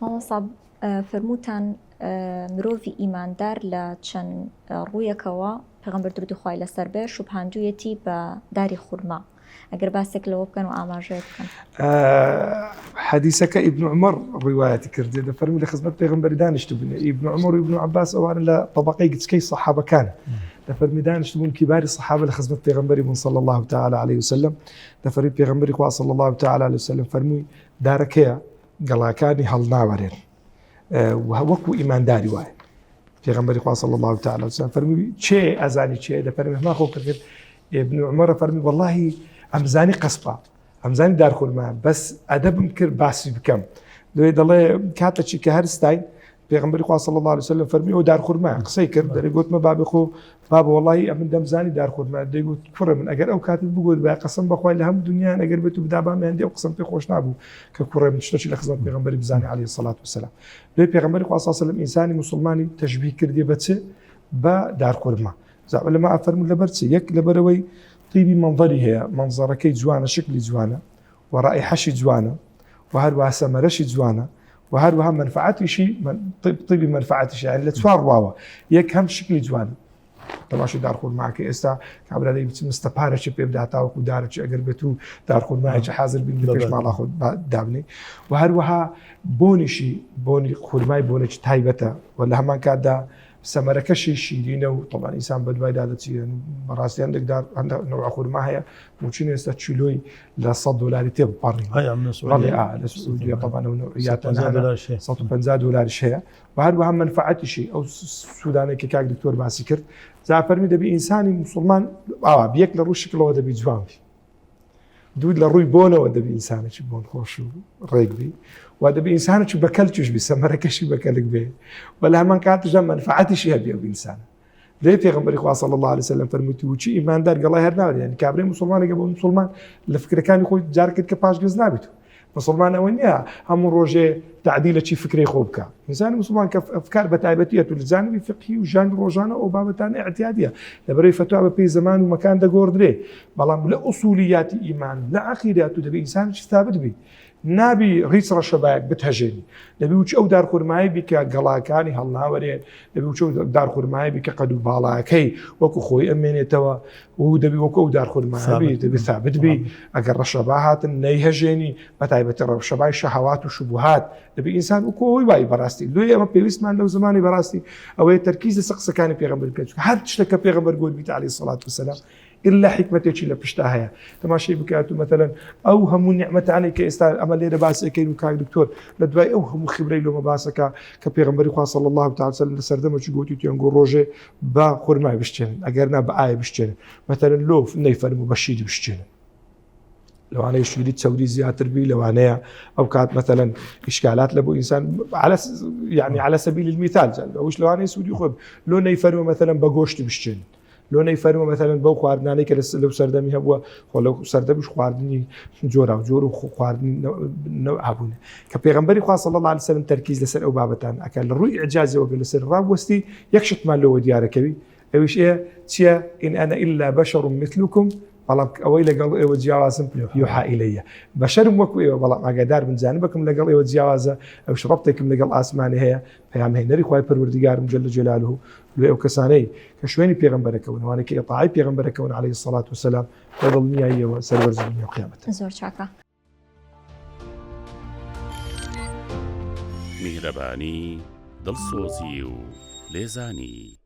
ماڵە ساب فرموتان مرۆڤی ئیماندار لە چەند ڕوویەکەوە پێغەمبەر درودی خوای لەسەر بێ شوبهاندوویەتی بە داری خورما ئەگەر باسێک لەوە بکەن و ئاماژەیە بکەن. حەدیسەکە ئیبن عومەر ڕیوایەتی کردێ دەفەرمووی لە خزمەت پێغەمبەری دانیشتبوون. ئیبن عومەر و ئیبن عەباس ئەوانە لە طەبەقەی گچکەی سەحابەکان دەفەرمی دانیشتبوون کیباری سەحابە لە خزمەت پێغەمبەری بوون صلی الله تعالی علیه وسلم. دەفەرمی پێغەمبەری خوا صلی الله تعالی علیه وسلم فەرمووی دارەکەیە گەڵاکانی هەڵناوەرێن وەکو ئیمانداری وایە. پێغەمبەری خوا صلی الله تعالی علیه وسلم فەرمووی چێ ئەزانی چێ دەفەرمی هەمان خۆ کرد. ابن عمر فەرمی والله ئەمزانی قەسپە ئەمزانی دارخورما بەس ئەدەبم کرد باسی بکەم. دوێ دەڵێ کاتێکی کە هەر ستاین پێغەمبەری خوا صلی الله علیه وسلم فەرمی ئەو دارخورما قسەی کرد دەری گوتمە بابی خۆ بابە والله ئەمن دەمزانی دارخورما دەیگوت کوڕە من ئەگەر ئەو کاتت بگوت با قەسەم بەخوای لە هەموو دنیایان ئەگەر بێت و بدابامیان دێ ئەو قسەم پێ خۆش نابوو کە کوڕە من شتێکی لە خزمەت پێغەمبەری بزانی علیه الصلاة والسلام. دوێ پێغەمبەری خوا صلی الله علیه وسلم ئینسانی موسڵمانی تەشبیه کردی بە چ بە دارخورما. زعما لەما ئەفەرموو لەبەر چ یەک لەبەرەوەی طیبی منظری هەیە منظەرەکەی جوانە شکلی جوانە و ڕائحەشی جوانە و هەروەها سەمەرەشی جوانە و هەروەها منفعەتیشی طیبی منفعەتیشی یعنی لە چوار ڕواوە. یەک هەم شکلی جوانە تەماشای دارخورماکە ئێستا کابرا دەیبچ مستەپارەکی پێ بدات تاوەکو دارەکی ئەگەر بێت و دارخورمایەکی حازر بین لە پێش ماڵا خۆت دابنێ و هەروەها بۆنیشی بۆنی خورمای بۆنێکی تایبەتە و لە هەمان کاتدا سەمەرەکەشی شیرینە و طبعا ئینسان بەدوای دادەچێن بەڕاستی هەندێکدار هەندێک نوع خورما هەیە موچین ئێستا چیلۆی لە $100 تێ بپەڕی لە سعودیە طبعا $150 هەیە و هەروەها منفعەتیشی ئەو سوودانێکی کاک دکتۆر باسی کرد. جا فەرمی دەبی ئینسانی موسڵمان یەک لە ڕووی شکلەوە دەبی جوان بی، دوو لە ڕووی بۆنەوە دەبی ئینسانێکی بۆن خۆش و ڕێک بی و دەبی ئینسانێکی بەکەلکیش بی سەمەرەکەشی بەکەلک بێ و لە هەمان کاتیشدا منفعەتیشی هەبێ ئەو ئینسانە. لێ پێغەمبەری خوا صلی الله علیه وسلم فەرمووی وچی ئیماندار گەڵای هەر ناوێت یعنی کابرای موسڵمانێکە بۆ موسڵمان لە فکرەکانی خۆی جار کرد کە پاشگەز نابێت. مسلمان ئەوە نییە هەموو ڕۆژێ تعدیلەکی فکری خۆ بکە. ئینسانی موسڵمان کە ئەفکار بەتایبەتیەت و لە جانبی فقهی و ژانی ڕۆژانە ئەو بابەتانە اعتیادیە لەبەرەوەی فتوا بە پێی زەمان و مەکان دەگۆڕدرێ بەڵام لە ئوسولیاتی ئیمان لە عەقیدەت و دەبێ ئینسانێکی ثابت بی نابی هیچ ڕەشەبایەک بتهێژێنی. دەبێ وچ ئەو دارخورمایی بی کە گەڵاکانی هەڵناوەرێن، دەبێ وچ ئەو دارخورمایی بی کە قەد و باڵاکەی وەکو خۆی ئەمێنێتەوە و دەبێ وەکو ئەو دارخورمایی بی دەبێ ثابت بی. ئەگەر ڕەشەبا هاتن نەیهێژێنی بەتایبەتی ڕەشەبای شەهەوات و شوبهات دەبێ ئینسان وەکو ئەوی وای بەڕاستی. دوێ ئەمە پێویستمان لەو زمانی بەڕاستی ئەوەیە تەرکیز لە قسەکانی پێغەمبەر بکەین هەر شتێک کە پێغەمبەر گوت بیت عەلەیهی سەڵات وسەلام إلا حکمتێکی لە پشتا هەیە. تەماشای بکات و مەثەلەن ئەو هەموو نیعمەتانەی کە ئێستا ئەمە لێرە باس ئەکەین و کاک دکتۆر لە دوای ئەو هەموو خبرەی لۆمە باسەکە کە پێغەمبەری خوا صلی الله تعالی وسلم لە سەردەمێکی گوتی تێنگۆ ڕۆژێ بە خورمای بشتێنن ئەگەر نا بە ئایا بشتێنن مەثەلەن لۆف نەیفەرموو بە شیری بشتێنن. لەوانەیە شیری چەوری زیاتر بی لەوانەیە ئەو کات مەثەلەن ئیشکالات لە بۆ ئینسان يعني على سبيل المثال ئەوش لەوانەیە سوودی خۆ لۆ نەیفەرموو مەثەلەن بە گۆشتی بشتێنن لۆ نەیفەرموو مەثەلەن بەو خواردنانەی کە لەو سەردەمی هەبووە خۆ لەو سەردەمیش خواردنی جۆرا و جۆر و خواردنی نەوع هەبوون کە پێغەمبەری خوا صلی الله علیه وسلم تەرکیز لەسەر ئەو بابەتان ئەکات لە ڕووی ئیعجازەوە لەسەر ڕابوەستی یەک شتمان لەوە دیارەکەوی ئەویش چییە ئین ئەنە ئیلا بەشەڕ مثلکم بەڵام ئەوەی لەگەڵ ئێوە جیاوازم یوحا ئیلەیە بەشەرم وەکو ئێوە بەڵام ئاگادار بن جانبەکەم لەگەڵ ئێوە جیاوازە ئەوش ڕەبتێکم لەگەڵ ئاسمانی هەیە پەیامهێنەری خوای پەروەردگارم جەل جەلالوه لێ ئەو کەسانەی کە شوێنی پێغەمبەرەکەون ئەوانەی کە ئیطاعەی پێغەمبەرەکەون عەلەیهی الصەلاة والسلام لە دڵنیاییەوە سەروەرز دنیا و قیامەت. زۆر چاکە. میهرەبانی دڵسۆزی و لێزانی